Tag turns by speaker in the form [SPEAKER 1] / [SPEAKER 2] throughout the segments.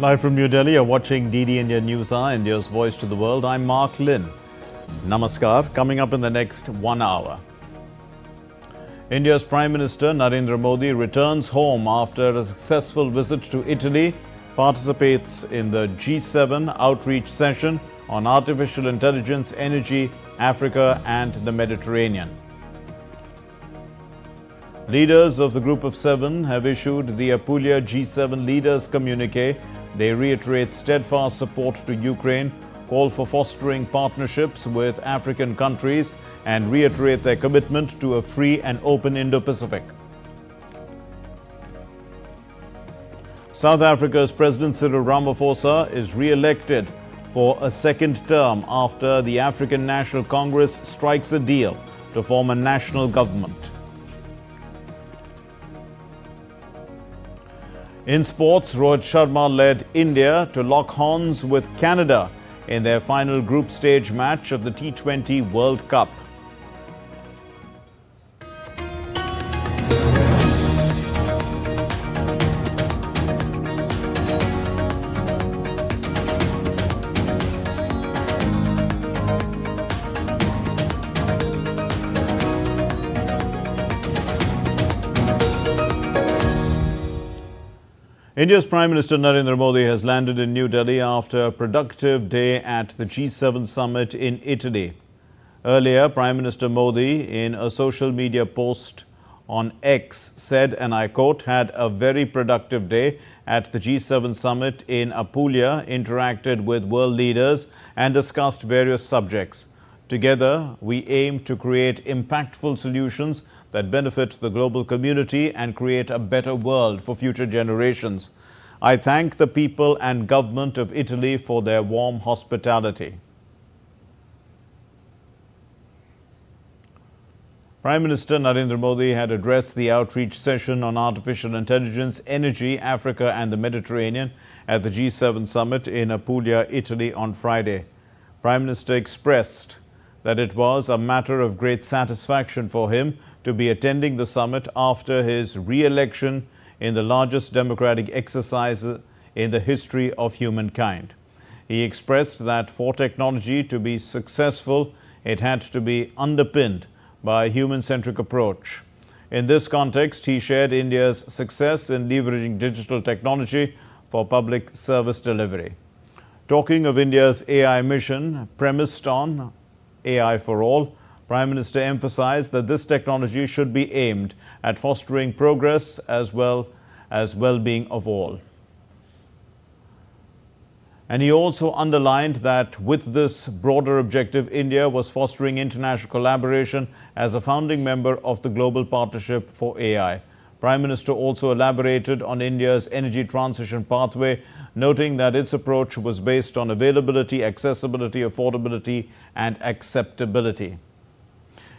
[SPEAKER 1] Live from New Delhi, you're watching DD India News Hour, India's voice to the world. I'm Mark Lynn. Namaskar. Coming up in the next 1 hour. India's Prime Minister Narendra Modi returns home after a successful visit to Italy, participates in the G7 outreach session on artificial intelligence, energy, Africa and the Mediterranean. Leaders of the Group of Seven have issued the Apulia G7 Leaders Communique. They reiterate steadfast support to Ukraine, call for fostering partnerships with African countries, and reiterate their commitment to a free and open Indo-Pacific. South Africa's President Cyril Ramaphosa is re-elected for a second term after the African National Congress strikes a deal to form a national government. In sports, Rohit Sharma led India to lock horns with Canada in their final group stage match of the T20 World Cup. India's Prime Minister Narendra Modi has landed in New Delhi after a productive day at the G7 summit in Italy. Earlier, Prime Minister Modi, in a social media post on X, said, and I quote, "had a very productive day at the G7 summit in Apulia, interacted with world leaders and discussed various subjects. Together, we aim to create impactful solutions that benefit the global community and create a better world for future generations. I thank the people and government of Italy for their warm hospitality." Prime Minister Narendra Modi had addressed the outreach session on artificial intelligence, energy, Africa and the Mediterranean at the G7 summit in Apulia, Italy on Friday. Prime Minister expressed that it was a matter of great satisfaction for him to be attending the summit after his re-election in the largest democratic exercise in the history of humankind. He expressed that for technology to be successful, it had to be underpinned by a human-centric approach. In this context, he shared India's success in leveraging digital technology for public service delivery. Talking of India's AI mission premised on AI for all, Prime Minister emphasized that this technology should be aimed at fostering progress as well as well-being of all. And he also underlined that with this broader objective, India was fostering international collaboration as a founding member of the Global Partnership for AI. Prime Minister also elaborated on India's energy transition pathway, noting that its approach was based on availability, accessibility, affordability and acceptability.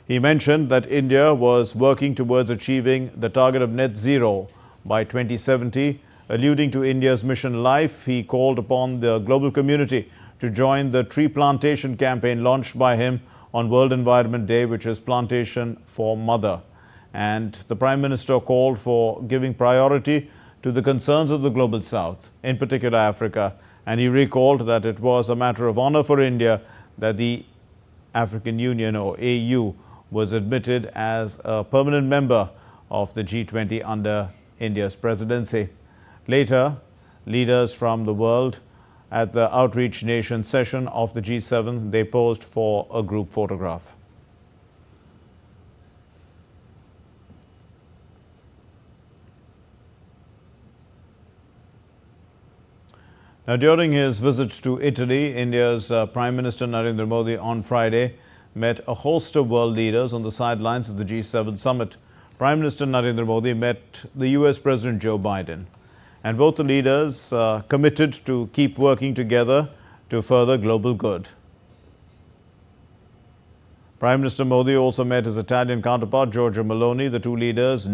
[SPEAKER 1] He mentioned that India was working towards achieving the target of net zero by 2070. Alluding to India's mission life, he called upon the global community to join the tree plantation campaign launched by him on World Environment Day, which is Plant4Mother. And the Prime Minister called for giving priority to the concerns of the Global South, in particular Africa. And he recalled that it was a matter of honor for India that the African Union, or AU, was admitted as a permanent member of the G20 under India's presidency. Later, leaders from the world at the Outreach Nation session of the G7, they posed for a group photograph. Now, during his visit to Italy, India's Prime Minister Narendra Modi on Friday met a host of world leaders on the sidelines of the G7 summit. Prime Minister Narendra Modi met the US President Joe Biden, and both the leaders committed to keep working together to further global good. Prime Minister Modi also met his Italian counterpart Giorgia Meloni. The two leaders,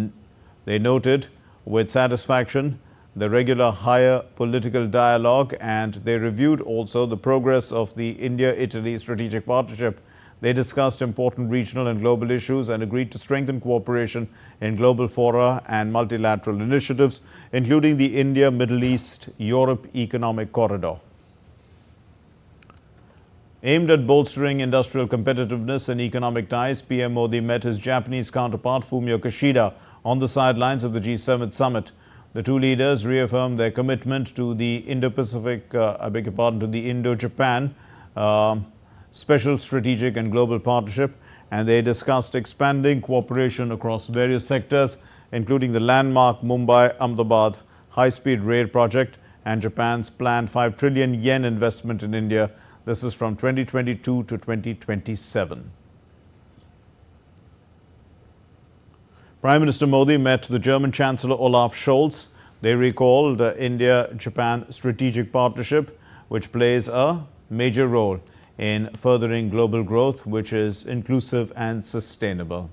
[SPEAKER 1] they noted with satisfaction the regular higher political dialogue, and they reviewed also the progress of the India-Italy strategic partnership. They discussed important regional and global issues and agreed to strengthen cooperation in global fora and multilateral initiatives, including the India-Middle East-Europe Economic Corridor. Aimed at bolstering industrial competitiveness and economic ties, PM Modi met his Japanese counterpart Fumio Kishida on the sidelines of the G7 summit. The two leaders reaffirmed their commitment to the Indo-Pacific, to the Indo-Japan Special Strategic and Global Partnership, and they discussed expanding cooperation across various sectors, including the landmark Mumbai-Ahmedabad high-speed rail project and Japan's planned 5 trillion yen investment in India. This is from 2022 to 2027. Prime Minister Modi met the German Chancellor Olaf Scholz. They recalled the India-Japan strategic partnership, which plays a major role in furthering global growth, which is inclusive and sustainable.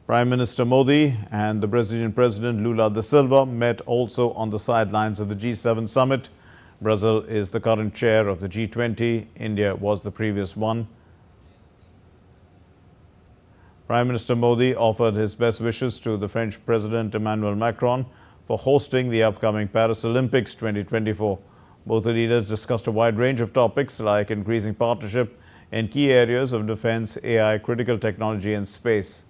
[SPEAKER 1] Prime Minister Modi and the Brazilian President Lula da Silva met also on the sidelines of the G7 summit. Brazil is the current chair of the G20. India was the previous one. Prime Minister Modi offered his best wishes to the French President Emmanuel Macron for hosting the upcoming Paris Olympics 2024. Both the leaders discussed a wide range of topics like increasing partnership in key areas of defense, AI, critical technology and space.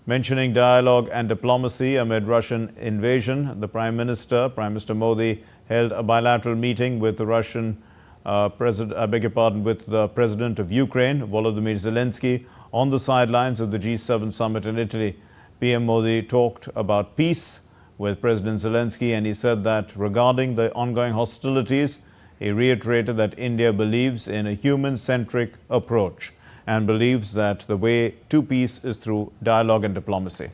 [SPEAKER 1] Mentioning dialogue and diplomacy amid Russian invasion, the Prime Minister Modi, held a bilateral meeting with the with the President of Ukraine, Volodymyr Zelensky, on the sidelines of the G7 summit in Italy. PM Modi talked about peace with President Zelensky, and he said that regarding the ongoing hostilities, he reiterated that India believes in a human-centric approach and believes that the way to peace is through dialogue and diplomacy.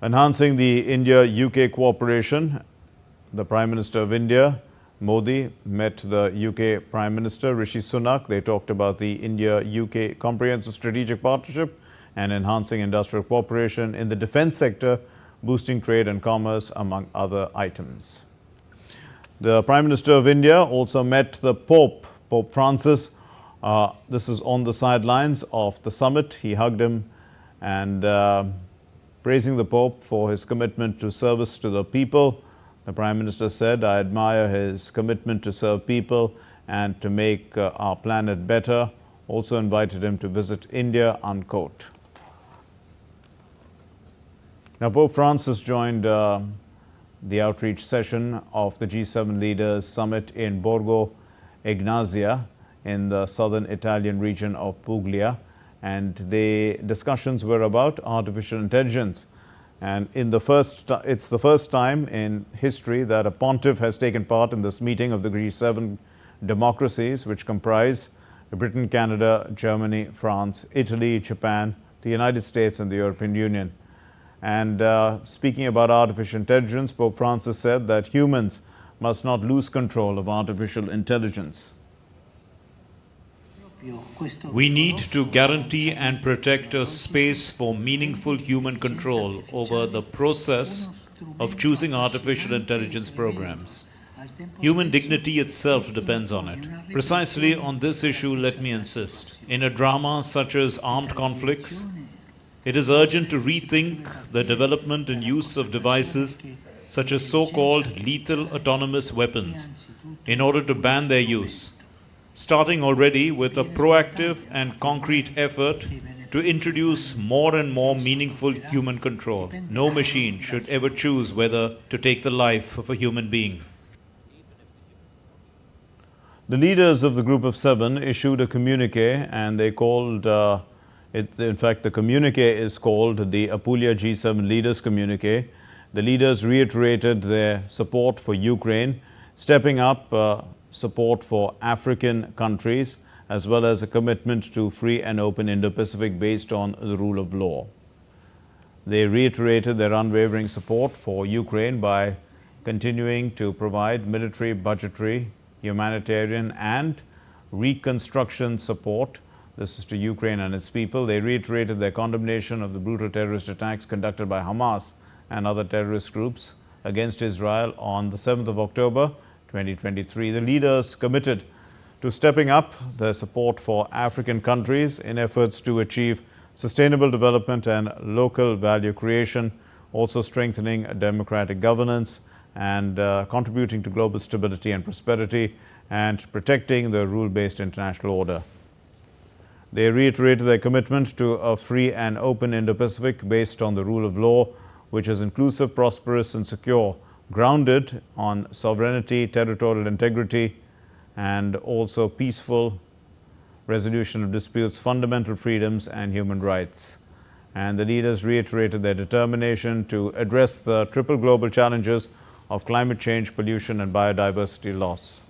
[SPEAKER 1] Enhancing the India-UK cooperation, the Prime Minister of India, Modi, met the UK Prime Minister Rishi Sunak. They talked about the India-UK Comprehensive Strategic Partnership and enhancing industrial cooperation in the defense sector, boosting trade and commerce, among other items. The Prime Minister of India also met the Pope Francis. This is on the sidelines of the summit. He hugged him and praising the Pope for his commitment to service to the people. The Prime Minister said, "I admire his commitment to serve people and to make our planet better." Also invited him to visit India, unquote. Now, Pope Francis joined the outreach session of the G7 Leaders Summit in Borgo Ignazia in the southern Italian region of Puglia, and the discussions were about artificial intelligence. And it's the first time in history that a pontiff has taken part in this meeting of the G7 democracies, which comprise Britain, Canada, Germany, France, Italy, Japan, the United States, and the European Union. And speaking about artificial intelligence, Pope Francis said that humans must not lose control of artificial intelligence.
[SPEAKER 2] We need to guarantee and protect a space for meaningful human control over the process of choosing artificial intelligence programs. Human dignity itself depends on it. Precisely on this issue, let me insist. In a drama such as armed conflicts, it is urgent to rethink the development and use of devices such as so-called lethal autonomous weapons in order to ban their use, starting already with a proactive and concrete effort to introduce more and more meaningful human control. No machine should ever choose whether to take the life of a human being.
[SPEAKER 1] The leaders of the Group of Seven issued a communique, and they called in fact, the communique is called the Apulia G7 Leaders Communique. The leaders reiterated their support for Ukraine, stepping up support for African countries, as well as a commitment to free and open Indo-Pacific based on the rule of law. They reiterated their unwavering support for Ukraine by continuing to provide military, budgetary, humanitarian and reconstruction support. This is to Ukraine and its people. They reiterated their condemnation of the brutal terrorist attacks conducted by Hamas and other terrorist groups against Israel on the 7th of October 2023. The leaders committed to stepping up their support for African countries in efforts to achieve sustainable development and local value creation, also strengthening democratic governance and contributing to global stability and prosperity, and protecting the rule-based international order. They reiterated their commitment to a free and open Indo-Pacific based on the rule of law, which is inclusive, prosperous and secure, grounded on sovereignty, territorial integrity, and also peaceful resolution of disputes, fundamental freedoms and human rights. And the leaders reiterated their determination to address the triple global challenges of climate change, pollution and biodiversity loss.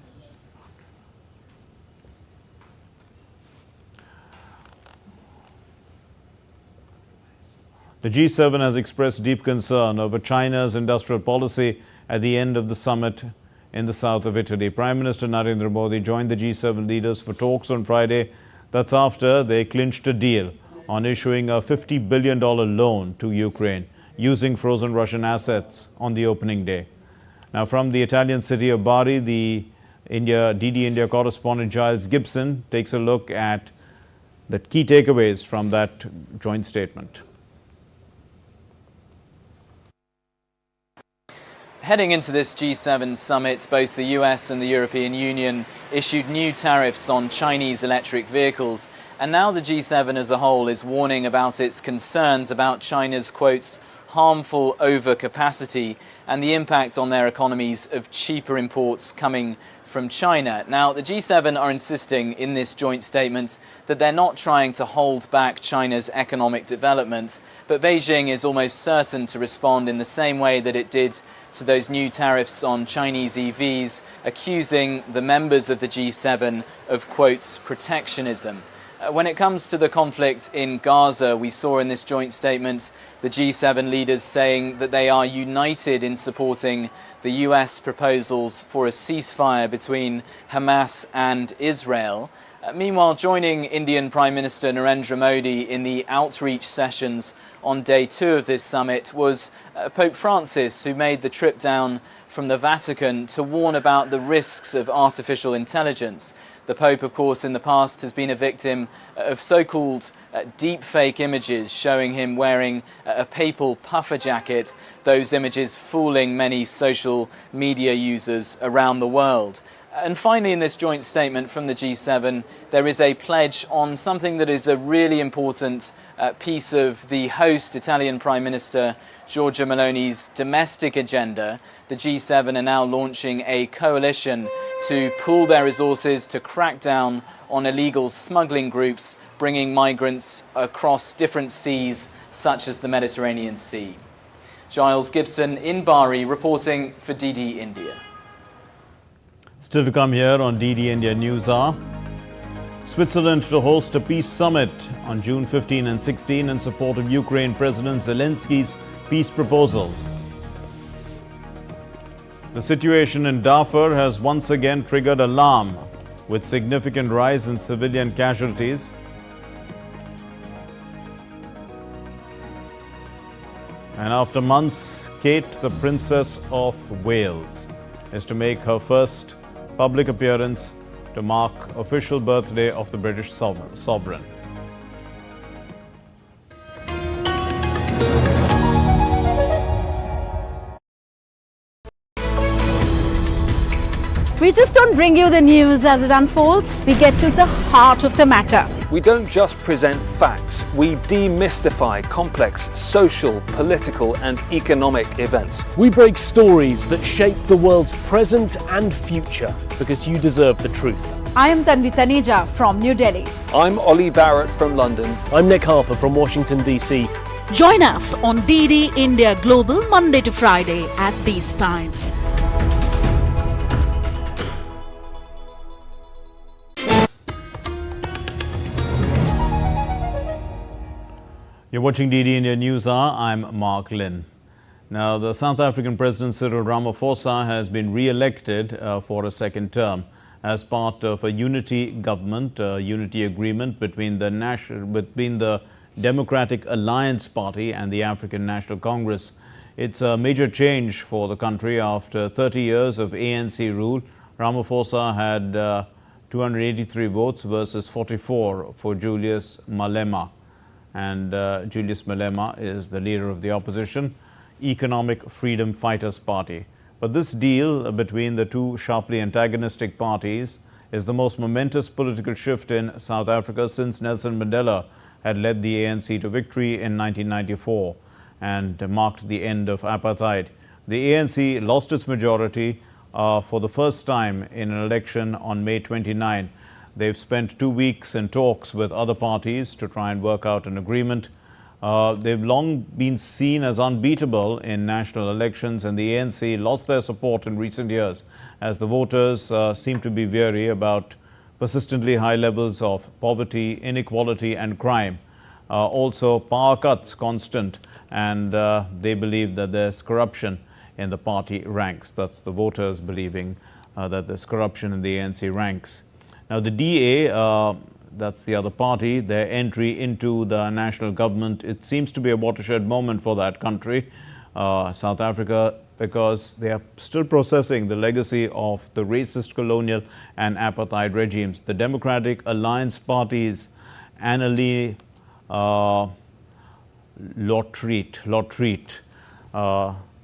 [SPEAKER 1] The G7 has expressed deep concern over China's industrial policy at the end of the summit in the south of Italy. Prime Minister Narendra Modi joined the G7 leaders for talks on Friday. That's after they clinched a deal on issuing a $50 billion loan to Ukraine using frozen Russian assets on the opening day. Now, from the Italian city of Bari, the DD India correspondent Giles Gibson takes a look at the key takeaways from that joint statement.
[SPEAKER 3] Heading into this G7 summit, both the US and the European Union issued new tariffs on Chinese electric vehicles, and now the G7 as a whole is warning about its concerns about China's, quotes, harmful overcapacity and the impact on their economies of cheaper imports coming from China. Now, the G7 are insisting in this joint statement that they're not trying to hold back China's economic development, but Beijing is almost certain to respond in the same way that it did to those new tariffs on Chinese EVs, accusing the members of the G7 of, quotes, protectionism. When it comes to the conflict in Gaza, we saw in this joint statement the G7 leaders saying that they are united in supporting the US proposals for a ceasefire between Hamas and Israel. Meanwhile, joining Indian Prime Minister Narendra Modi in the outreach sessions on day 2 of this summit was Pope Francis, who made the trip down from the Vatican to warn about the risks of artificial intelligence. The Pope, of course, in the past has been a victim of so-called deep-fake images showing him wearing a papal puffer jacket, those images fooling many social media users around the world. And finally, in this joint statement from the G7, there is a pledge on something that is a really important piece of the host Italian Prime Minister Giorgia Meloni's domestic agenda. The G7 are now launching a coalition to pool their resources to crack down on illegal smuggling groups bringing migrants across different seas, such as the Mediterranean Sea. Giles Gibson in Bari, reporting for DD India.
[SPEAKER 1] Still to come here on DD India News Hour. Switzerland to host a peace summit on June 15 and 16 in support of Ukraine President Zelensky's peace proposals. The situation in Darfur has once again triggered alarm, with significant rise in civilian casualties. And after months, Kate, the Princess of Wales, is to make her first public appearance to mark official birthday of the British sovereign.
[SPEAKER 4] We just don't bring you the news as it unfolds. We get to the heart of the matter.
[SPEAKER 5] We don't just present facts, we demystify complex social, political and economic events.
[SPEAKER 6] We break stories that shape the world's present and future because you deserve the truth.
[SPEAKER 4] I am Tanvi Taneja from New Delhi.
[SPEAKER 5] I'm Ollie Barrett from London.
[SPEAKER 6] I'm Nick Harper from Washington, D.C.
[SPEAKER 7] Join us on DD India Global Monday to Friday at these times.
[SPEAKER 1] You're watching DD India News Hour. I'm Mark Lynn. Now, the South African President Cyril Ramaphosa has been re-elected for a second term as part of a unity government, unity agreement between the Democratic Alliance Party and the African National Congress. It's a major change for the country after 30 years of ANC rule. Ramaphosa had 283 votes versus 44 for Julius Malema. And Julius Malema is the leader of the opposition Economic Freedom Fighters Party. But this deal between the two sharply antagonistic parties is the most momentous political shift in South Africa since Nelson Mandela had led the ANC to victory in 1994 and marked the end of apartheid. The ANC lost its majority for the first time in an election on May 29. They've spent 2 weeks in talks with other parties to try and work out an agreement. They've long been seen as unbeatable in national elections, and the ANC lost their support in recent years as the voters seem to be weary about persistently high levels of poverty, inequality and crime. Also power cuts constant, and they believe that there's corruption in the party ranks. That's the voters believing that there's corruption in the ANC ranks. Now the DA, that's the other party, their entry into the national government, it seems to be a watershed moment for that country, South Africa, because they are still processing the legacy of the racist colonial and apartheid regimes. The Democratic Alliance Party's Annalie Lotriet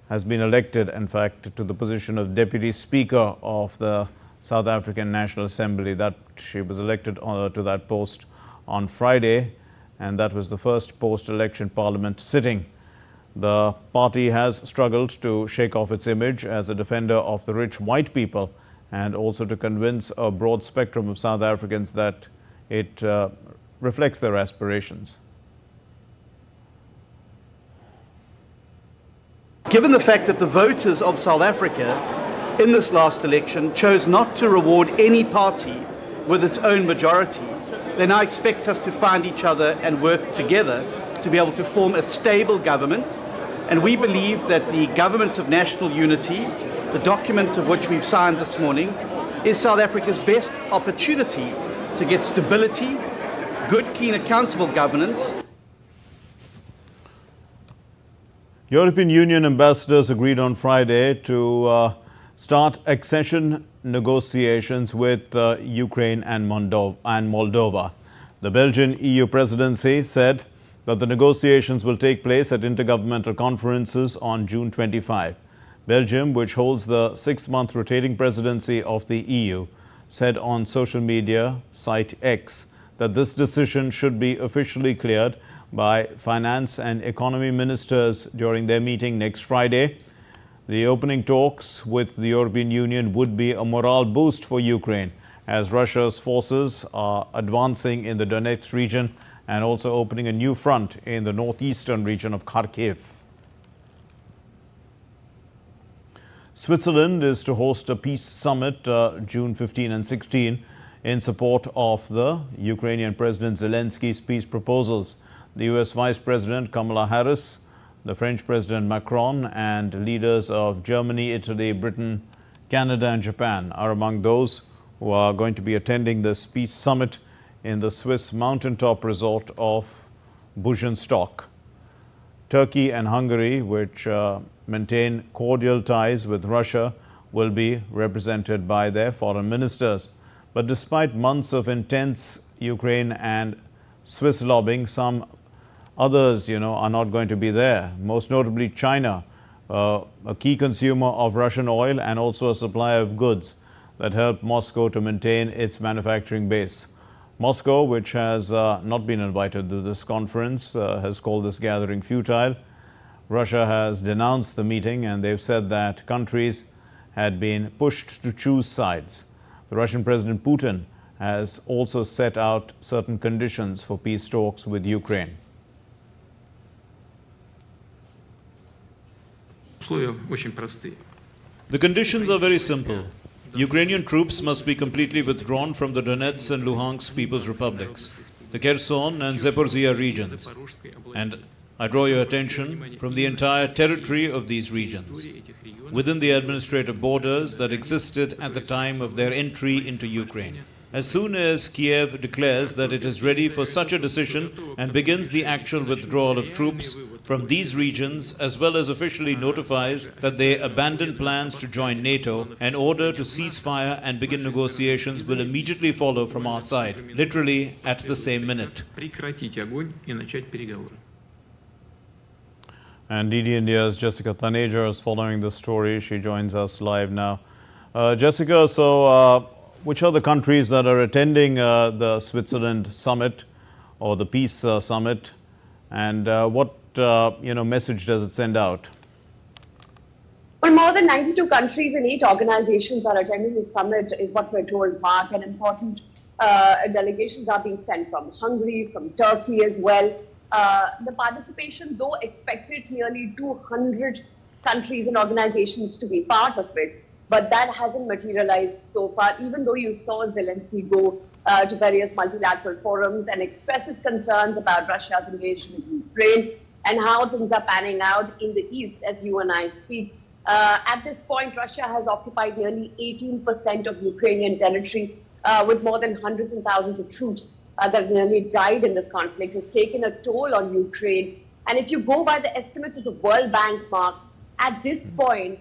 [SPEAKER 1] has been elected, in fact, to the position of Deputy Speaker of the South African National Assembly. That she was elected to that post on Friday, and that was the first post-election parliament sitting. The party has struggled to shake off its image as a defender of the rich white people and also to convince a broad spectrum of South Africans that it reflects their aspirations.
[SPEAKER 8] Given the fact that the voters of South Africa in this last election chose not to reward any party with its own majority, they now expect us to find each other and work together to be able to form a stable government. And we believe that the Government of National Unity, the document of which we've signed this morning, is South Africa's best opportunity to get stability, good, clean, accountable governance.
[SPEAKER 1] European Union ambassadors agreed on Friday to start accession negotiations with Ukraine and Moldova. The Belgian EU presidency said that the negotiations will take place at intergovernmental conferences on June 25. Belgium, which holds the 6-month rotating presidency of the EU, said on social media site X that this decision should be officially cleared by finance and economy ministers during their meeting next Friday. The opening talks with the European Union would be a morale boost for Ukraine as Russia's forces are advancing in the Donetsk region and also opening a new front in the northeastern region of Kharkiv. Switzerland is to host a peace summit June 15 and 16 in support of the Ukrainian President Zelensky's peace proposals. The US Vice President Kamala Harris, the French President Macron, and leaders of Germany, Italy, Britain, Canada and Japan are among those who are going to be attending this peace summit in the Swiss mountaintop resort of Buschenstock. Turkey and Hungary, which maintain cordial ties with Russia, will be represented by their foreign ministers. But despite months of intense Ukraine and Swiss lobbying, some others, are not going to be there. Most notably China, a key consumer of Russian oil and also a supplier of goods that help Moscow to maintain its manufacturing base. Moscow, which has not been invited to this conference, has called this gathering futile. Russia has denounced the meeting and they've said that countries had been pushed to choose sides. The Russian President Putin has also set out certain conditions for peace talks with Ukraine.
[SPEAKER 2] The conditions are very simple. Ukrainian troops must be completely withdrawn from the Donetsk and Luhansk People's Republics, the Kherson and Zaporizhia regions, and I draw your attention from the entire territory of these regions, within the administrative borders that existed at the time of their entry into Ukraine. as soon as Kiev declares that it is ready for such a decision and begins the actual withdrawal of troops from these regions, as well as officially notifies that they abandon plans to join NATO, an order to cease fire and begin negotiations will immediately follow from our side, literally at the same minute.
[SPEAKER 1] And DD India's Jessica Taneja is following this story. She joins us live now. Jessica, so which are the countries that are attending the Switzerland summit or the peace summit, and what message does it send out?
[SPEAKER 9] Well, more than 92 countries and 8 organizations are attending the summit, is what we're told, Mark. And important delegations are being sent from Hungary, from Turkey as well. The participation, though expected nearly 200 countries and organizations to be part of it, but that hasn't materialized so far, even though you saw Zelensky go to various multilateral forums and express his concerns about Russia's invasion of Ukraine and how things are panning out in the East as you and I speak. At this point, Russia has occupied nearly 18% of Ukrainian territory with more than hundreds and thousands of troops that have nearly died in this conflict. Has taken a toll on Ukraine. And if you go by the estimates of the World Bank, Mark, at this point,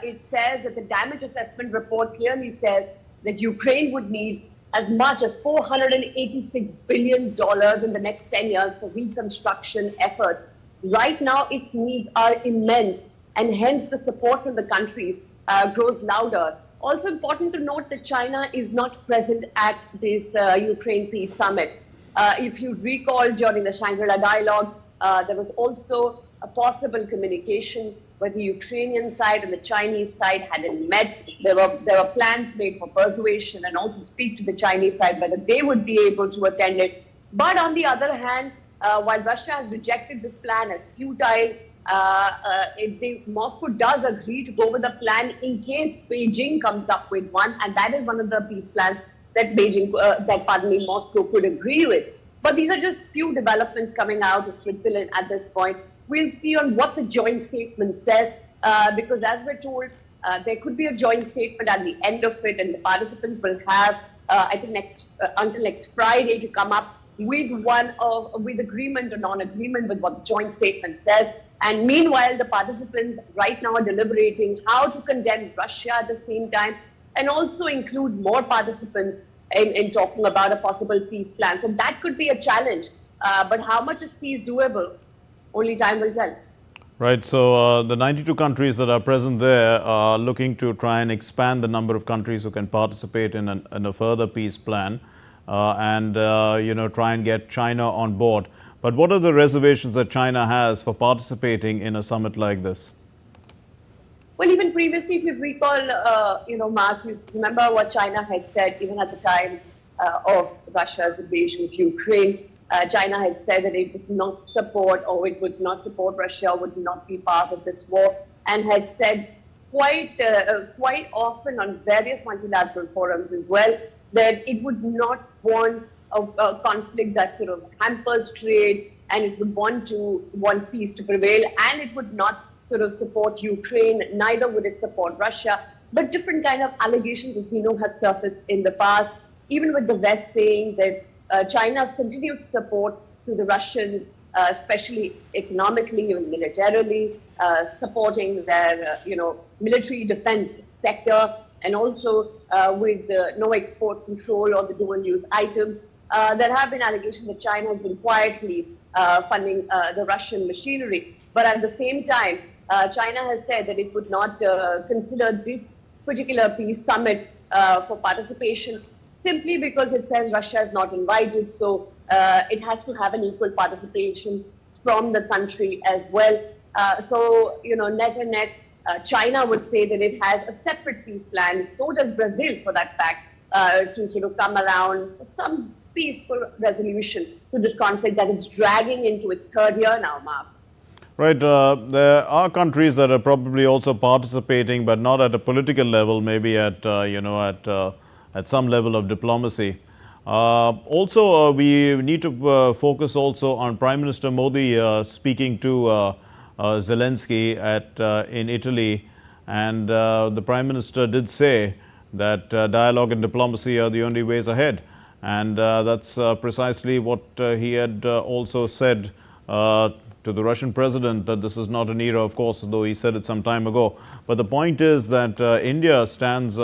[SPEAKER 9] it says that the damage assessment report clearly says that Ukraine would need as much as $486 billion in the next 10 years for reconstruction efforts. Right now, its needs are immense, and hence the support from the countries grows louder. Also important to note that China is not present at this Ukraine Peace Summit. If you recall, during the Shangri-La dialogue, there was also a possible communication where the Ukrainian side and the Chinese side hadn't met. There were plans made for persuasion and also speak to the Chinese side whether they would be able to attend it. But on the other hand, while Russia has rejected this plan as futile, Moscow does agree to go with the plan in case Beijing comes up with one, and that is one of the peace plans that Moscow could agree with. But these are just few developments coming out of Switzerland at this point. We'll see on what the joint statement says, because as we're told, there could be a joint statement at the end of it, and the participants will have, I think, until next Friday to come up with agreement or non-agreement with what the joint statement says. And meanwhile, the participants right now are deliberating how to condemn Russia at the same time, and also include more participants in talking about a possible peace plan. So that could be a challenge. But how much is peace doable? Only time will tell.
[SPEAKER 1] Right. So the 92 countries that are present there are looking to try and expand the number of countries who can participate in a further peace plan, and try and get China on board. But what are the reservations that China has for participating in a summit like this?
[SPEAKER 9] Well, even previously, if you recall, Mark, you remember what China had said even at the time of Russia's invasion of Ukraine. China had said that it would not support Russia, would not be part of this war, and had said quite often on various multilateral forums as well that it would not want a conflict that sort of hampers trade, and it would want peace to prevail, and it would not sort of support Ukraine, neither would it support Russia. But different kind of allegations, as we know, have surfaced in the past, even with the West saying that China's continued support to the Russians, especially economically and militarily, supporting their military defense sector, and also with no export control or the dual-use items. There have been allegations that China has been quietly funding the Russian machinery. But at the same time, China has said that it would not consider this particular peace summit for participation, simply because it says Russia is not invited. So it has to have an equal participation from the country as well. So, net and net, China would say that it has a separate peace plan. So does Brazil, for that fact, to sort of come around for some peaceful resolution to this conflict that is dragging into its third year now, Mark.
[SPEAKER 1] Right. There are countries that are probably also participating, but not at a political level, maybe at, at some level of diplomacy. Also, we need to focus also on Prime Minister Modi speaking to Zelensky in Italy. And the Prime Minister did say that dialogue and diplomacy are the only ways ahead. And that's precisely what he had also said to the Russian president, that this is not an era, of course, though he said it some time ago. But the point is that India stands,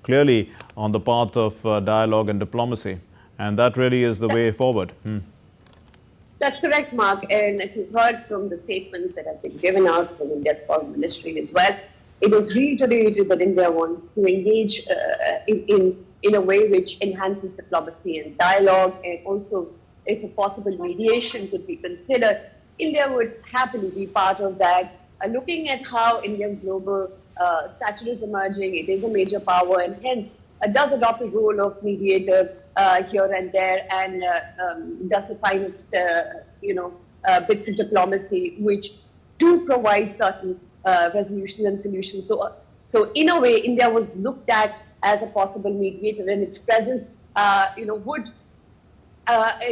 [SPEAKER 1] clearly on the path of dialogue and diplomacy. And that really is the way forward.
[SPEAKER 9] That's correct, Mark. And if you've heard from the statements that have been given out from India's foreign ministry as well, it was reiterated that India wants to engage in a way which enhances diplomacy and dialogue, and also if a possible mediation could be considered, India would happily be part of that. Looking at how Indian global stature is emerging, it is a major power, and hence does adopt a role of mediator here and there, and does the finest, bits of diplomacy which do provide certain resolutions and solutions. So in a way, India was looked at as a possible mediator, and its presence, would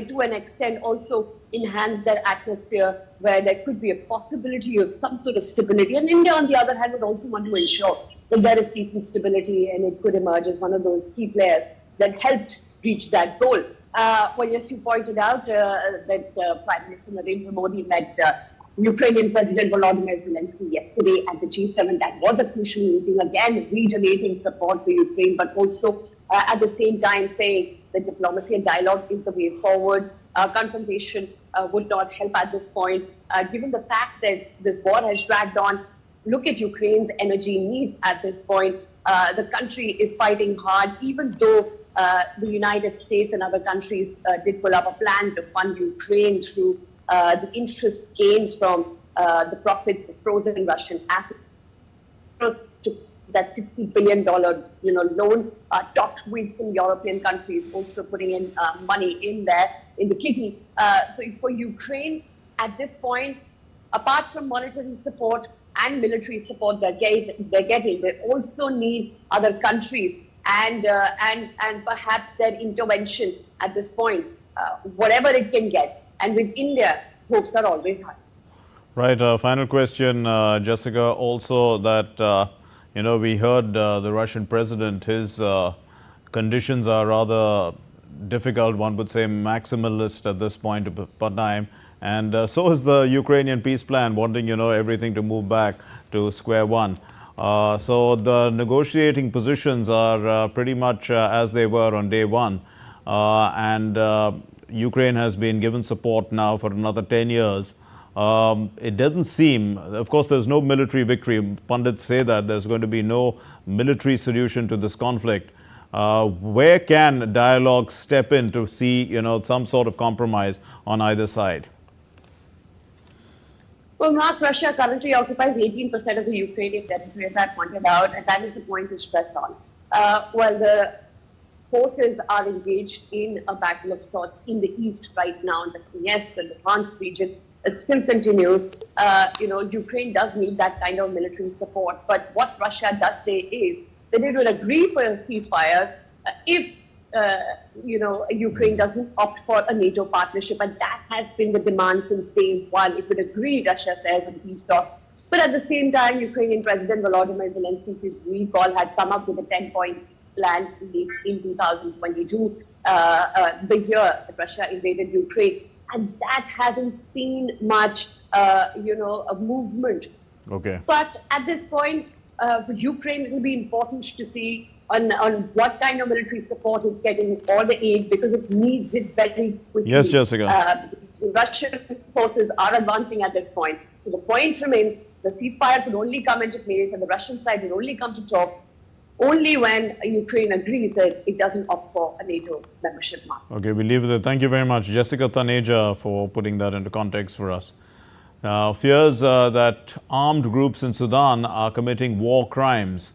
[SPEAKER 9] to an extent also enhance their atmosphere where there could be a possibility of some sort of stability. And India, on the other hand, would also want to ensure that there is peace and stability, and it could emerge as one of those key players that helped reach that goal. Well, yes, you pointed out that Prime Minister Narendra Modi met Ukrainian President Volodymyr Zelensky yesterday at the G7. That was a crucial meeting, again, reiterating support for Ukraine, but also at the same time saying that diplomacy and dialogue is the way forward. Confrontation would not help at this point. Given the fact that this war has dragged on, look at Ukraine's energy needs at this point. The country is fighting hard, even though the United States and other countries did pull up a plan to fund Ukraine through the interest gains from the profits of frozen Russian assets. That $60 billion loan, topped with some European countries also putting in money in there, in the kitty. So for Ukraine, at this point, apart from monetary support and military support they're getting, they also need other countries and perhaps their intervention at this point, whatever it can get. And with India, hopes are always high.
[SPEAKER 1] Right. Final question, Jessica, also that, we heard the Russian president, his conditions are rather difficult, one would say maximalist at this point of time. And so is the Ukrainian peace plan, wanting, everything to move back to square one. So the negotiating positions are pretty much as they were on day one. Ukraine has been given support now for another 10 years. It doesn't seem, of course, there's no military victory. Pundits say that there's going to be no military solution to this conflict. Where can dialogue step in to see, some sort of compromise on either side?
[SPEAKER 9] Well, Mark, Russia currently occupies 18% of the Ukrainian territory, as I pointed out, and that is the point to stress on. While the forces are engaged in a battle of sorts in the east right now, in the Donetsk and Luhansk region, it still continues. Ukraine does need that kind of military support. But what Russia does say is that it will agree for a ceasefire if Ukraine doesn't opt for a NATO partnership, and that has been the demand since day one. It would agree, Russia says, on peace talks. But at the same time, Ukrainian President Volodymyr Zelensky, if you recall, had come up with a 10-point peace plan in 2022, the year that Russia invaded Ukraine. And that hasn't seen much, a movement.
[SPEAKER 1] Okay.
[SPEAKER 9] But at this point, for Ukraine, it will be important to see on what kind of military support it's getting, all the aid, because it needs it very quickly.
[SPEAKER 1] Yes, Jessica.
[SPEAKER 9] The Russian forces are advancing at this point. So the point remains, the ceasefire could only come into place, and the Russian side will only come to talk only when Ukraine agrees that it doesn't opt for a NATO membership mark.
[SPEAKER 1] Okay, we'll leave it there. Thank you very much, Jessica Taneja, for putting that into context for us. Fears that armed groups in Sudan are committing war crimes.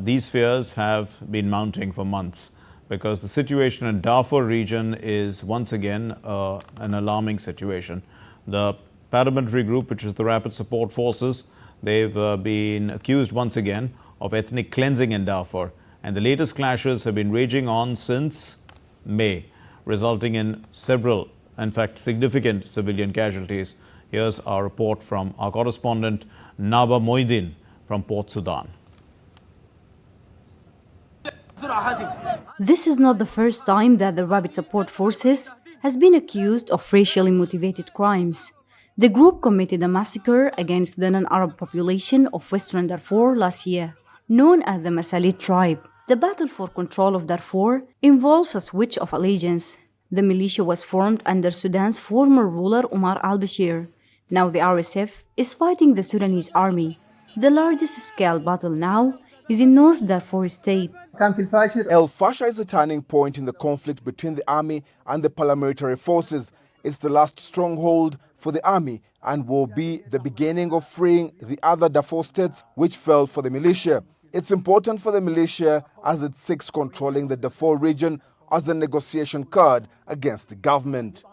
[SPEAKER 1] These fears have been mounting for months because the situation in Darfur region is once again an alarming situation. The paramilitary group, which is the Rapid Support Forces, they've been accused once again of ethnic cleansing in Darfur, and the latest clashes have been raging on since May, resulting in several, in fact, significant civilian casualties. Here's our report from our correspondent Naba Moidin from Port Sudan.
[SPEAKER 10] This is not the first time that the Rapid Support Forces has been accused of racially motivated crimes. The group committed a massacre against the non-Arab population of Western Darfur last year, known as the Masalit tribe. The battle for control of Darfur involves a switch of allegiance. The militia was formed under Sudan's former ruler Omar al-Bashir. Now the RSF is fighting the Sudanese army. The largest scale battle now is in North Darfur state.
[SPEAKER 11] El Fasher is a turning point in the conflict between the army and the paramilitary forces. It's the last stronghold for the army and will be the beginning of freeing the other Darfur states which fell for the militia. It's important for the militia as it seeks controlling the Darfur region as a negotiation card against the government.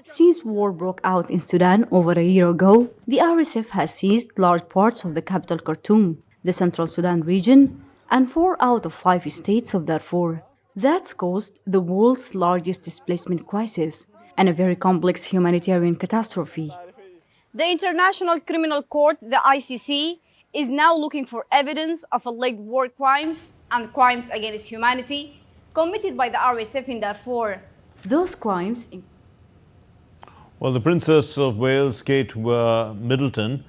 [SPEAKER 10] Since war broke out in Sudan over a year ago, the RSF has seized large parts of the capital Khartoum, the central Sudan region, and 4 out of 5 states of Darfur. That's caused the world's largest displacement crisis and a very complex humanitarian catastrophe.
[SPEAKER 12] The International Criminal Court, the ICC, is now looking for evidence of alleged war crimes and crimes against humanity committed by the RSF in Darfur.
[SPEAKER 10] Those crimes...
[SPEAKER 1] Well, the Princess of Wales, Kate Middleton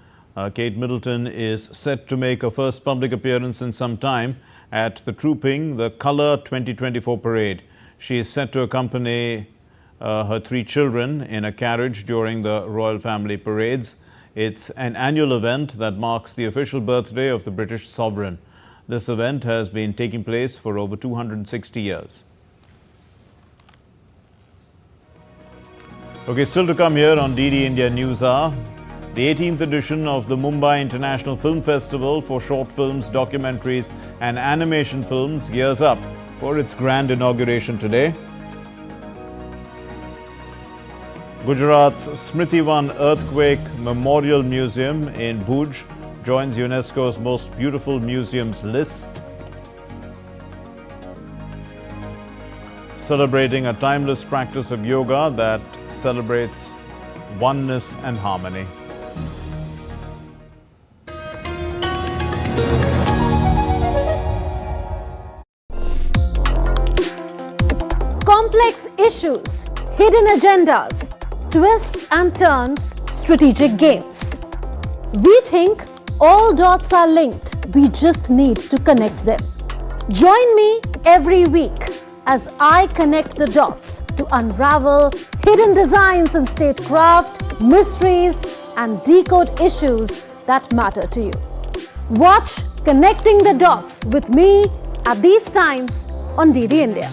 [SPEAKER 1] is set to make her first public appearance in some time at the Trooping the Colour 2024 parade. She is set to accompany her 3 children in a carriage during the royal family parades. It's an annual event that marks the official birthday of the British sovereign. This event has been taking place for over 260 years. Okay, still to come here on DD India News Hour. The 18th edition of the Mumbai International Film Festival for short films, documentaries and animation films gears up for its grand inauguration today. Gujarat's Smritivan Earthquake Memorial Museum in Bhuj joins UNESCO's most beautiful museums list, celebrating a timeless practice of yoga that celebrates oneness and harmony.
[SPEAKER 4] Complex issues, hidden agendas, twists and turns, strategic games. We think all dots are linked. We just need to connect them. Join me every week as I connect the dots to unravel hidden designs in statecraft, mysteries, and decode issues that matter to you. Watch Connecting the Dots with me at these times on DD India.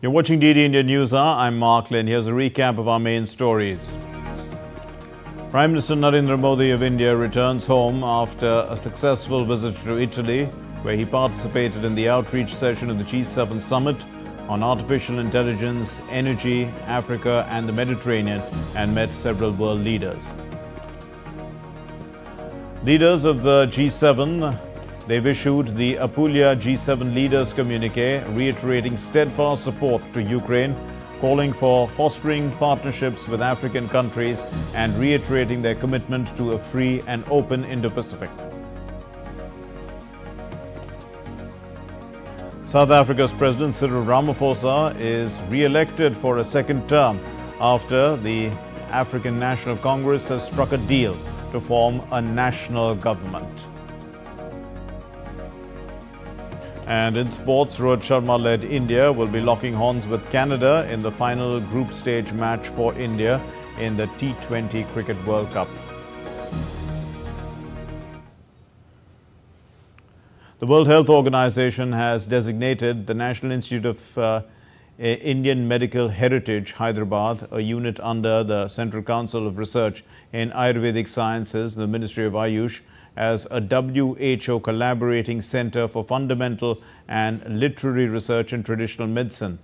[SPEAKER 1] You're watching DD India News Hour. I'm Mark Lynn. Here's a recap of our main stories. Prime Minister Narendra Modi of India returns home after a successful visit to Italy, where he participated in the outreach session of the G7 Summit on Artificial Intelligence, Energy, Africa and the Mediterranean, and met several world leaders. Leaders of the G7, they've issued the Apulia G7 Leaders Communique, reiterating steadfast support to Ukraine, calling for fostering partnerships with African countries and reiterating their commitment to a free and open Indo-Pacific. South Africa's President Cyril Ramaphosa is re-elected for a second term after the African National Congress has struck a deal to form a national government. And in sports, Rohit Sharma-led India will be locking horns with Canada in the final group stage match for India in the T20 Cricket World Cup. The World Health Organization has designated the National Institute of Indian Medical Heritage, Hyderabad, a unit under the Central Council of Research in Ayurvedic Sciences, the Ministry of Ayush, as a WHO collaborating center for fundamental and literary research in traditional medicine.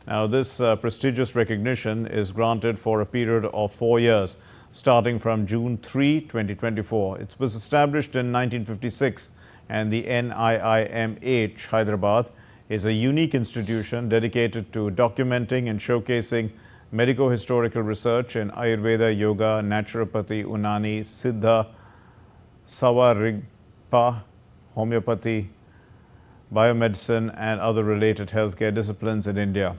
[SPEAKER 1] Now, this prestigious recognition is granted for a period of 4 years, starting from June 3, 2024. It was established in 1956, and the NIIMH Hyderabad is a unique institution dedicated to documenting and showcasing medico-historical research in Ayurveda, Yoga, Naturopathy, Unani, Siddha, Savarigpa, Homeopathy, Biomedicine and other related healthcare disciplines in India.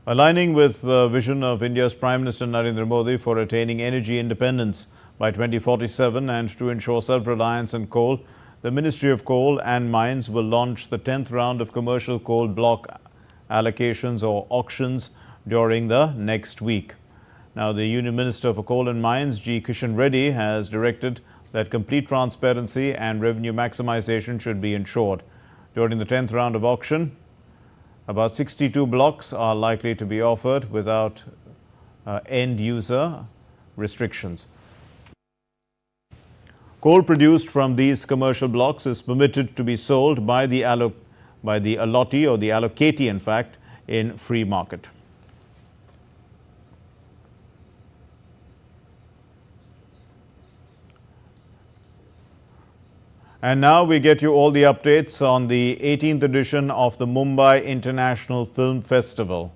[SPEAKER 1] Aligning with the vision of India's Prime Minister Narendra Modi for attaining energy independence by 2047 and to ensure self-reliance on coal, the Ministry of Coal and Mines will launch the 10th round of commercial coal block allocations or auctions during the next week. Now, the Union Minister for Coal and Mines, G. Kishan Reddy, has directed that complete transparency and revenue maximization should be ensured. During the 10th round of auction, about 62 blocks are likely to be offered without end-user restrictions. Coal produced from these commercial blocks is permitted to be sold by the allottee or the allocatee, in fact, in free market. And now we get you all the updates on the 18th edition of the Mumbai International Film Festival.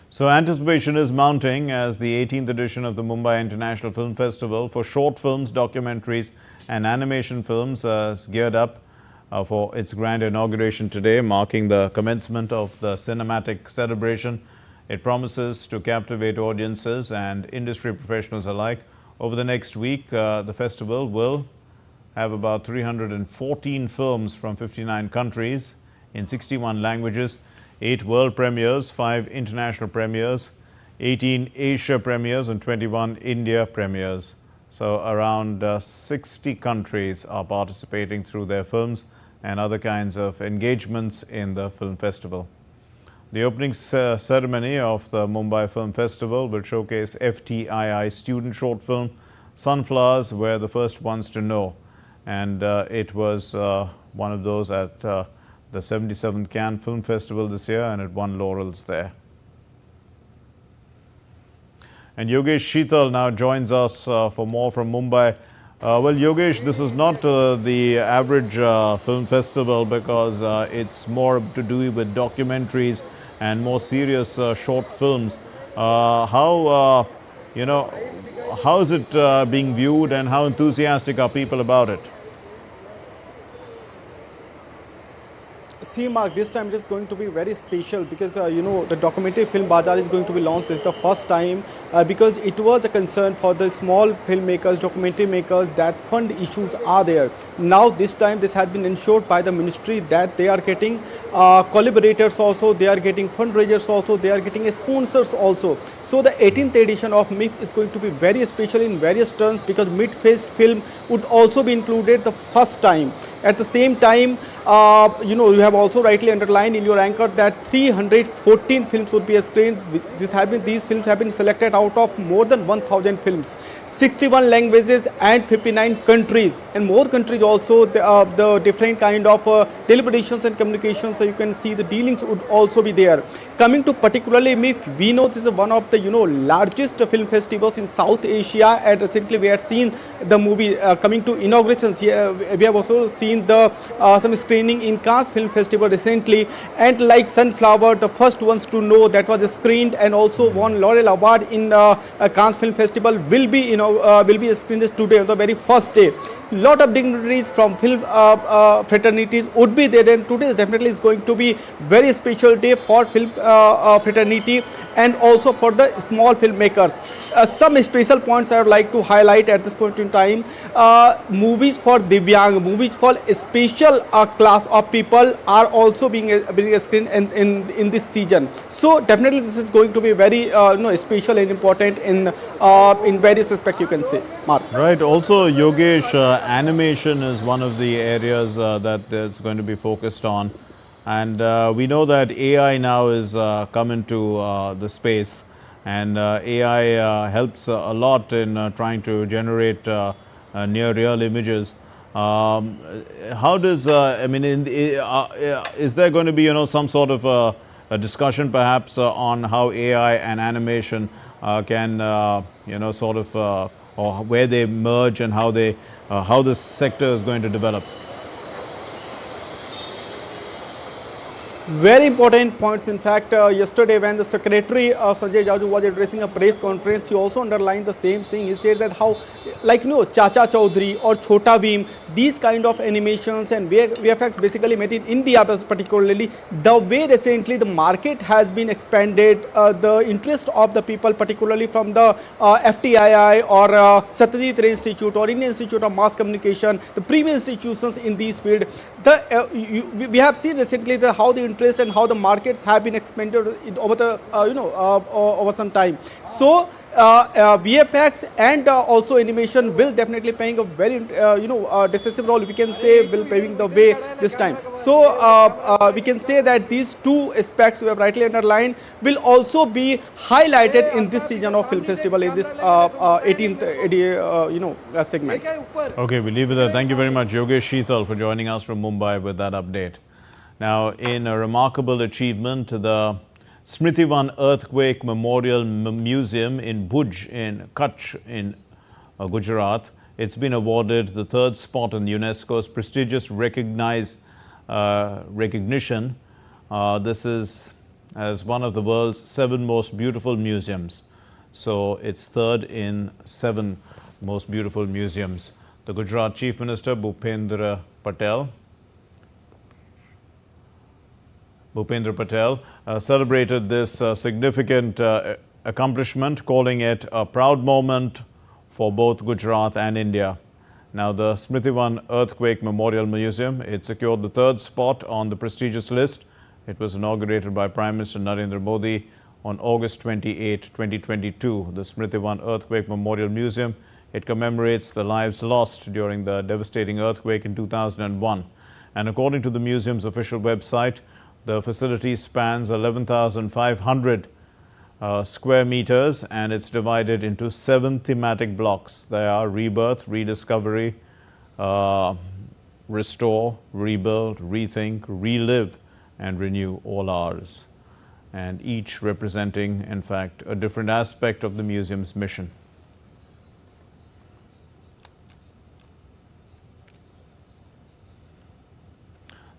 [SPEAKER 1] So anticipation is mounting as the 18th edition of the Mumbai International Film Festival for short films, documentaries and animation films is geared up for its grand inauguration today, marking the commencement of the cinematic celebration. It promises to captivate audiences and industry professionals alike. Over the next week, the festival will have about 314 films from 59 countries in 61 languages, 8 world premieres, 5 international premieres, 18 Asia premieres and 21 India premieres. So around 60 countries are participating through their films and other kinds of engagements in the film festival. The opening ceremony of the Mumbai Film Festival will showcase FTII student short film Sunflowers Were the First Ones to Know, and it was one of those at the 77th Cannes Film Festival this year, and it won laurels there. And Yogesh Sheetal now joins us for more from Mumbai. Well, Yogesh, this is not the average film festival because it's more to do with documentaries and more serious short films. How is it being viewed and how enthusiastic are people about it?
[SPEAKER 13] See, Mark, this time it is going to be very special because, the documentary film Bazaar is going to be launched. This is the first time because it was a concern for the small filmmakers, documentary makers that fund issues are there. Now, this time this has been ensured by the ministry that they are getting collaborators also, they are getting fundraisers also, they are getting sponsors also. So, the 18th edition of MIF is going to be very special in various terms because mid-phase film would also be included the first time. At the same time, you have also rightly underlined in your anchor that 314 films would be screened. These films have been selected out of more than 1,000 films, 61 languages and 59 countries, and more countries also. The different kind of deliberations and communications. So you can see the dealings would also be there. Coming to particularly MIF, we know this is one of the largest film festivals in South Asia, and recently we had seen the movie coming to inaugurations. We have also seen the some screening in Cannes Film Festival recently, and like Sunflower, the first ones to know, that was screened and also won Laurel Award in Cannes Film Festival, will be screened today on the very first day. Lot of dignitaries from film fraternities would be there, and today definitely is going to be very special day for film fraternity and also for the small filmmakers. Some special points I would like to highlight at this point in time. Movies for Divyang, movies for a special class of people are also being screened in this season. So definitely this is going to be very special and important in various aspects, you can say, Mark.
[SPEAKER 1] Right. Also, Yogesh, animation is one of the areas that is going to be focused on, and we know that AI now is come into the space, and AI helps a lot in trying to generate near real images. How does, is there going to be, some sort of a discussion perhaps on how AI and animation can, or where they merge and how this sector is going to develop?
[SPEAKER 13] Very important points. In fact, yesterday when the Secretary Sanjay Jaju was addressing a press conference, he also underlined the same thing. He said that how, like Chacha Chaudhary or Chota Bheem, these kind of animations and VFX basically made in India particularly, the way recently the market has been expanded, the interest of the people, particularly from the FTII or Satyajit Ray Institute or Indian Institute of Mass Communication, the premier institutions in these fields, we have seen recently how the interest and how the markets have been expanded over the over some time. So VFX and also animation will definitely playing a very decisive role. We can say will paving the way this time. So we can say that these two aspects we have rightly underlined will also be highlighted in this season of film festival in this 18th segment.
[SPEAKER 1] Okay, we'll leave it there. Thank you very much, Yogesh Sheetal, for joining us from Mumbai with that update. Now, in a remarkable achievement, the Smritivan Earthquake Memorial Museum in Bhuj in Kutch in Gujarat, it's been awarded the third spot in UNESCO's prestigious recognition. This is as one of the world's 7 most beautiful museums. So it's third in 7 most beautiful museums. The Gujarat Chief Minister Bhupendra Patel celebrated this significant accomplishment, calling it a proud moment for both Gujarat and India. Now, the Smritivan Earthquake Memorial Museum, it secured the third spot on the prestigious list. It was inaugurated by Prime Minister Narendra Modi on August 28, 2022. The Smritivan Earthquake Memorial Museum, it commemorates the lives lost during the devastating earthquake in 2001. And according to the museum's official website, the facility spans 11,500 square meters, and it's divided into 7 thematic blocks. They are rebirth, rediscovery, restore, rebuild, rethink, relive, and renew, all ours. And each representing, in fact, a different aspect of the museum's mission.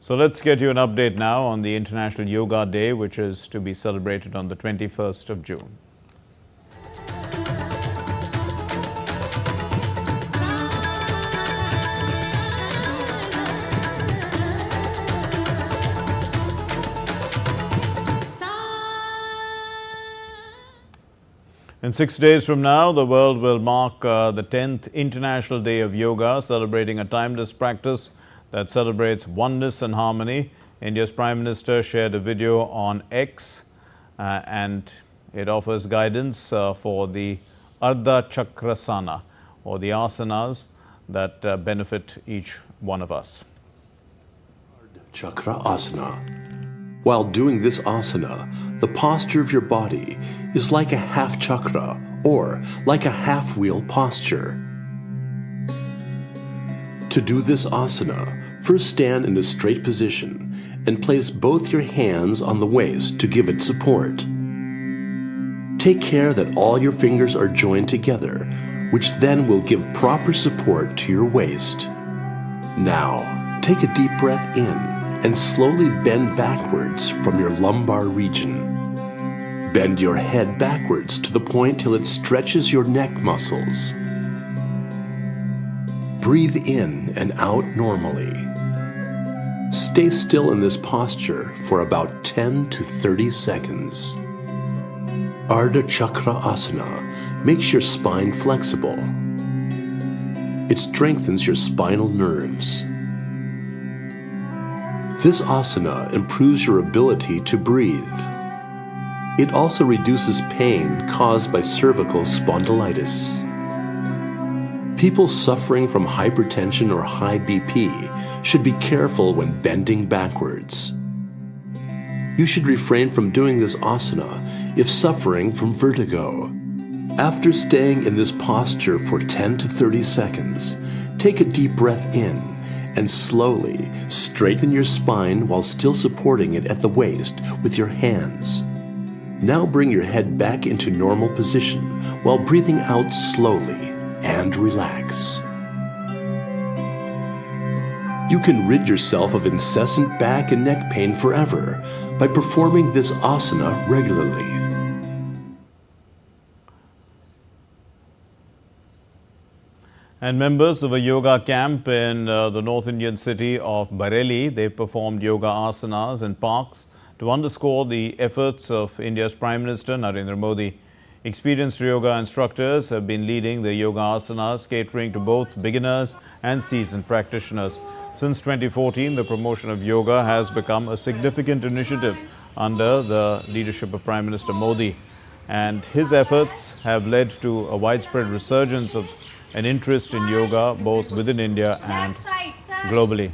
[SPEAKER 1] So let's get you an update now on the International Yoga Day, which is to be celebrated on the 21st of June. In 6 days from now, the world will mark the 10th International Day of Yoga, celebrating a timeless practice that celebrates oneness and harmony. India's Prime Minister shared a video on X and it offers guidance for the Ardha Chakrasana, or the asanas that benefit each one of us.
[SPEAKER 14] Chakra asana. While doing this asana, the posture of your body is like a half chakra or like a half wheel posture. To do this asana, first stand in a straight position and place both your hands on the waist to give it support. Take care that all your fingers are joined together, which then will give proper support to your waist. Now, take a deep breath in and slowly bend backwards from your lumbar region. Bend your head backwards to the point till it stretches your neck muscles. Breathe in and out normally. Stay still in this posture for about 10 to 30 seconds. Ardha Chakra Asana makes your spine flexible. It strengthens your spinal nerves. This asana improves your ability to breathe. It also reduces pain caused by cervical spondylitis. People suffering from hypertension or high BP should be careful when bending backwards. You should refrain from doing this asana if suffering from vertigo. After staying in this posture for 10 to 30 seconds, Take a deep breath in and slowly straighten your spine while still supporting it at the waist with your hands. Now bring your head back into normal position while breathing out slowly and relax. You can rid yourself of incessant back and neck pain forever by performing this asana regularly.
[SPEAKER 1] And members of a yoga camp in the North Indian city of Bareilly, they performed yoga asanas in parks to underscore the efforts of India's Prime Minister Narendra Modi. Experienced yoga instructors have been leading the yoga asanas, catering to both beginners and seasoned practitioners. Since 2014, the promotion of yoga has become a significant initiative under the leadership of Prime Minister Modi. And his efforts have led to a widespread resurgence of an interest in yoga both within India and globally.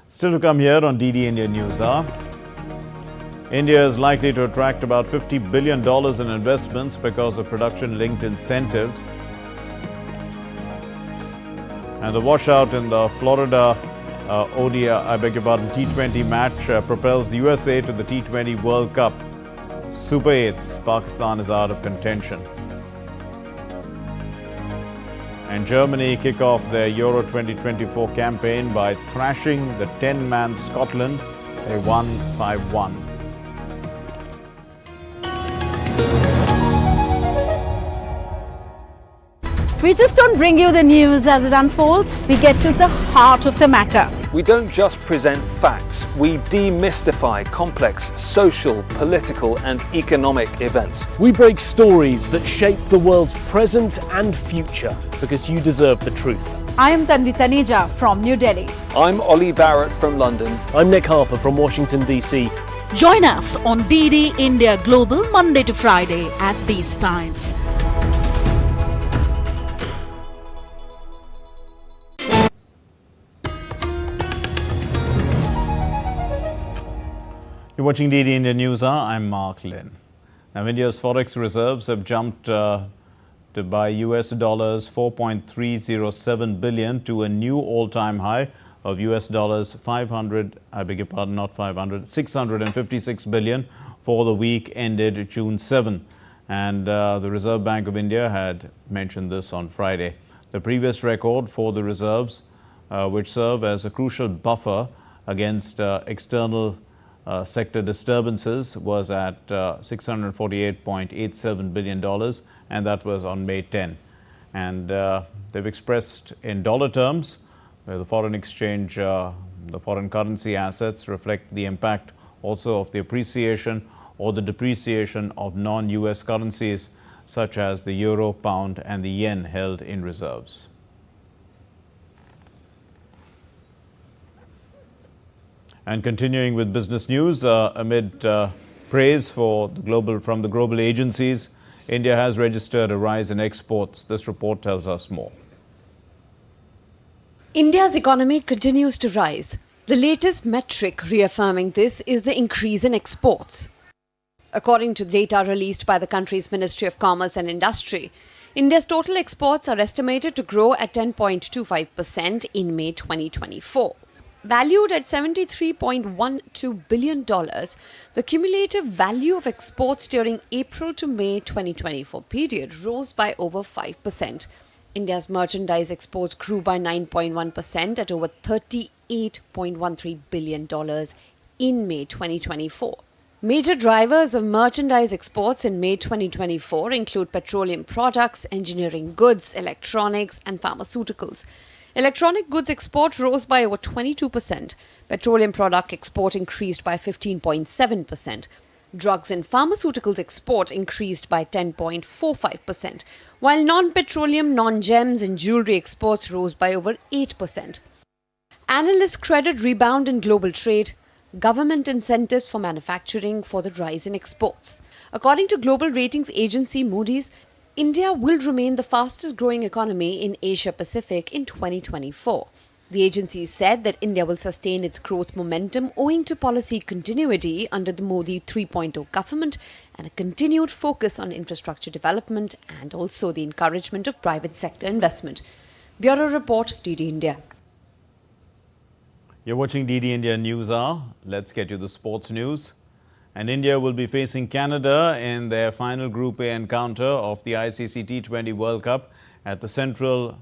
[SPEAKER 1] Still to come here on DD India News Hour. India is likely to attract about $50 billion in investments because of production-linked incentives. And the washout in the Florida T20 match propels USA to the T20 World Cup. Super 8s, Pakistan is out of contention. And Germany kick off their Euro 2024 campaign by thrashing the 10-man Scotland. They won 5-1.
[SPEAKER 4] We just don't bring you the news as it unfolds. We get to the heart of the matter.
[SPEAKER 5] We don't just present facts, we demystify complex social, political and economic events.
[SPEAKER 6] We break stories that shape the world's present and future because you deserve the truth.
[SPEAKER 7] I am Tanvi Taneja from New Delhi.
[SPEAKER 5] I'm Ollie Barrett from London.
[SPEAKER 6] I'm Nick Harper from Washington, D.C.
[SPEAKER 7] Join us on DD India Global Monday to Friday at these times.
[SPEAKER 1] You're watching DD India News Hour. I'm Mark Lynn. Now, India's forex reserves have jumped by US dollars 4.307 billion to a new all-time high of US dollars 656 billion for the week ended June 7. And the Reserve Bank of India had mentioned this on Friday. The previous record for the reserves, which serve as a crucial buffer against external sector disturbances, was at $648.87 billion, and that was on May 10. And they've expressed in dollar terms, where the foreign exchange, the foreign currency assets reflect the impact also of the appreciation or the depreciation of non-US currencies such as the euro, pound and the yen held in reserves. And continuing with business news, amid praise from the global agencies, India has registered a rise in exports. This report tells us more.
[SPEAKER 15] India's economy continues to rise. The latest metric reaffirming this is the increase in exports. According to data released by the country's Ministry of Commerce and Industry, India's total exports are estimated to grow at 10.25% in May 2024. Valued at $73.12 billion, the cumulative value of exports during April to May 2024 period rose by over 5%. India's merchandise exports grew by 9.1% at over $38.13 billion in May 2024. Major drivers of merchandise exports in May 2024 include petroleum products, engineering goods, electronics and pharmaceuticals. Electronic goods export rose by over 22%. Petroleum product export increased by 15.7%. Drugs and pharmaceuticals export increased by 10.45%, while non-petroleum, non-gems and jewelry exports rose by over 8%. Analysts credit rebound in global trade, government incentives for manufacturing for the rise in exports. According to global ratings agency Moody's, India will remain the fastest growing economy in Asia Pacific in 2024. The agency said that India will sustain its growth momentum owing to policy continuity under the Modi 3.0 government and a continued focus on infrastructure development and also the encouragement of private sector investment. Bureau Report, DD India.
[SPEAKER 1] You're watching DD India News Hour. Let's get you the sports news. And India will be facing Canada in their final Group A encounter of the ICC T20 World Cup at the Central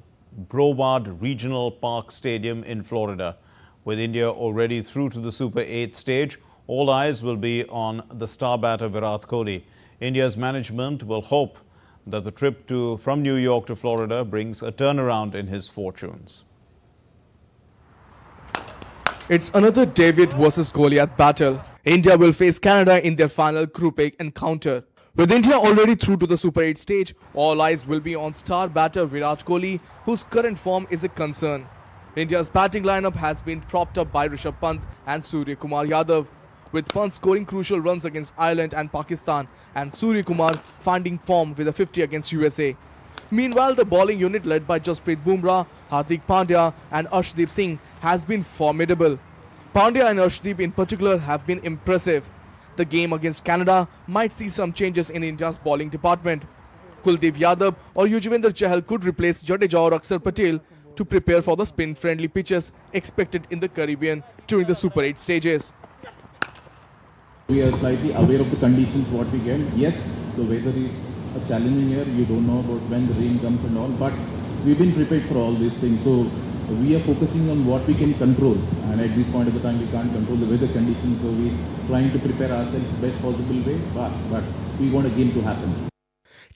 [SPEAKER 1] Broward Regional Park Stadium in Florida. With India already through to the Super 8 stage, all eyes will be on the star batter Virat Kohli. India's management will hope that the trip from New York to Florida brings a turnaround in his fortunes.
[SPEAKER 16] It's another David versus Goliath battle. India will face Canada in their final Group A encounter. With India already through to the Super 8 stage, all eyes will be on star batter Virat Kohli, whose current form is a concern. India's batting lineup has been propped up by Rishabh Pant and Surya Kumar Yadav, with Pant scoring crucial runs against Ireland and Pakistan, and Surya Kumar finding form with a 50 against USA. Meanwhile, the bowling unit led by Jasprit Bumrah, Hardik Pandya and Arshdeep Singh has been formidable. Pandya and Arshdeep in particular have been impressive. The game against Canada might see some changes in India's bowling department. Kuldeep Yadav or Yuzvendra Chahal could replace Jadeja or Akshar Patel to prepare for the spin-friendly pitches expected in the Caribbean during the Super 8 stages.
[SPEAKER 17] We are slightly aware of the conditions what we get. Yes, the weather is a challenging year. You don't know about when the rain comes and all, but we've been prepared for all these things. So we are focusing on what we can control, and at this point of the time we can't control the weather conditions, so we're trying to prepare ourselves the best possible way, but we want a game to happen.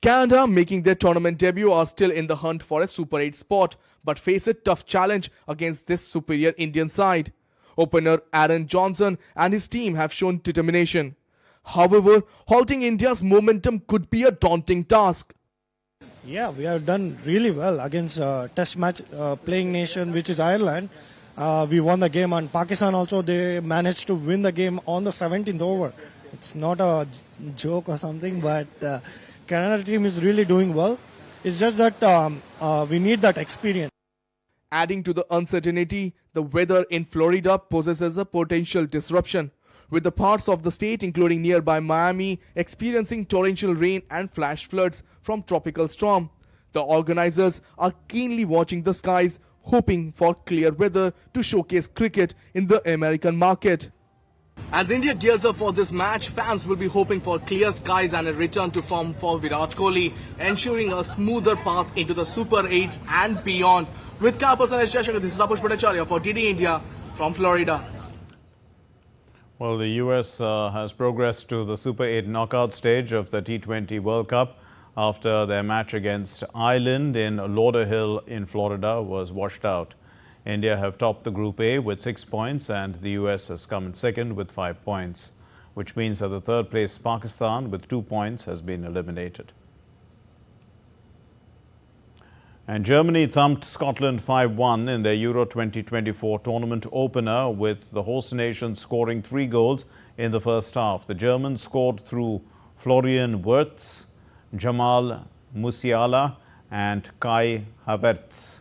[SPEAKER 16] Canada, making their tournament debut, are still in the hunt for a Super 8 spot, but face a tough challenge against this superior Indian side. Opener Aaron Johnson and his team have shown determination. However, halting India's momentum could be a daunting task.
[SPEAKER 18] Yeah, we have done really well against test match playing nation, which is Ireland. We won the game, and Pakistan also, they managed to win the game on the 17th over. It's not a joke or something, but Canada team is really doing well. It's just that we need that experience.
[SPEAKER 16] Adding to the uncertainty, the weather in Florida poses a potential disruption, with the parts of the state, including nearby Miami, experiencing torrential rain and flash floods from tropical storm. The organizers are keenly watching the skies, hoping for clear weather to showcase cricket in the American market. As India gears up for this match, fans will be hoping for clear skies and a return to form for Virat Kohli, ensuring a smoother path into the Super 8s and beyond. With Kapasan Shashaka, this is Tapush Bhattacharya for DD India from Florida.
[SPEAKER 1] Well, the US has progressed to the Super 8 knockout stage of the T20 World Cup after their match against Ireland in Lauderhill in Florida was washed out. India have topped the Group A with 6 points, and the US has come in second with 5 points, which means that the third place Pakistan with 2 points has been eliminated. And Germany thumped Scotland 5-1 in their Euro 2024 tournament opener, with the host nation scoring 3 goals in the first half. The Germans scored through Florian Wirtz, Jamal Musiala and Kai Havertz.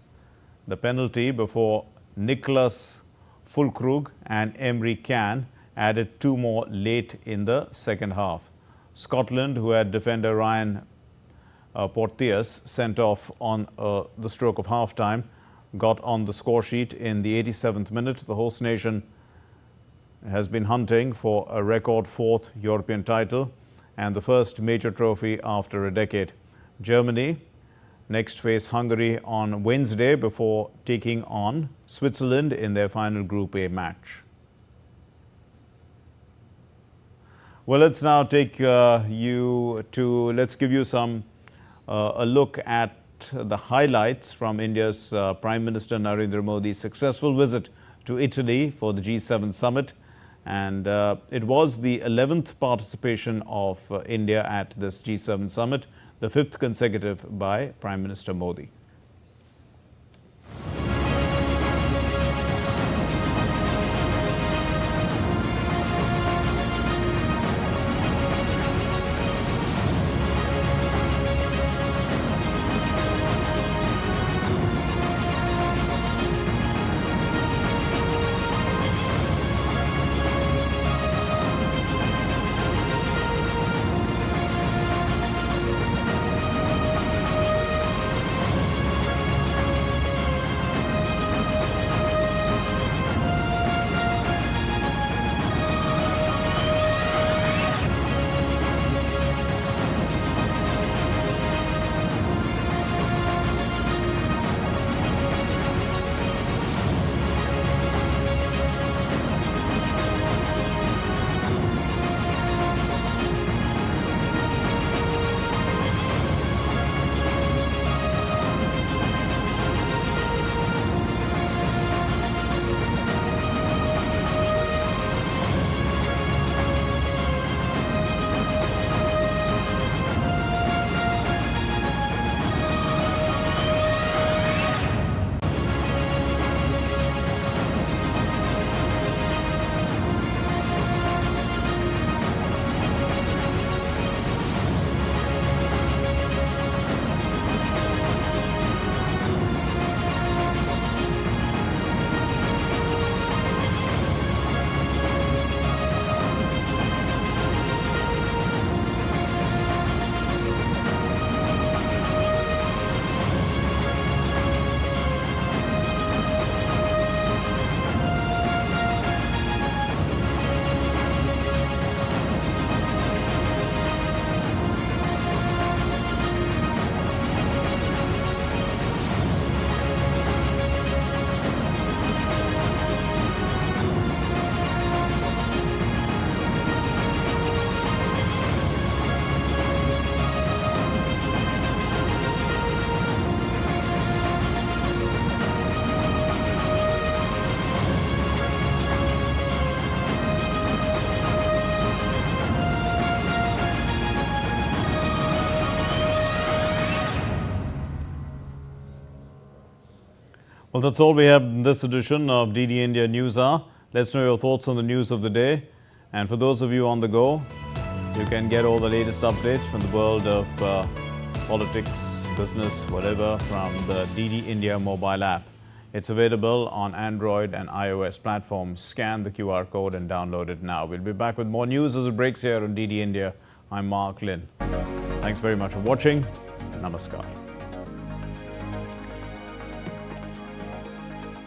[SPEAKER 1] The penalty before Niklas Füllkrug and Emre Can added 2 more late in the second half. Scotland, who had defender Ryan Porteous sent off on the stroke of half-time, got on the score sheet in the 87th minute. The host nation has been hunting for a record 4th European title and the first major trophy after a decade. Germany next face Hungary on Wednesday before taking on Switzerland in their final Group A match. Well, let's now take let's give you a look at the highlights from India's Prime Minister Narendra Modi's successful visit to Italy for the G7 summit. And it was the 11th participation of India at this G7 summit, the 5th consecutive by Prime Minister Modi. Well, that's all we have in this edition of DD India News Hour. Let's know your thoughts on the news of the day. And for those of you on the go, you can get all the latest updates from the world of politics, business, whatever, from the DD India mobile app. It's available on Android and iOS platforms. Scan the QR code and download it now. We'll be back with more news as it breaks here on DD India. I'm Mark Lynn. Thanks very much for watching. Namaskar.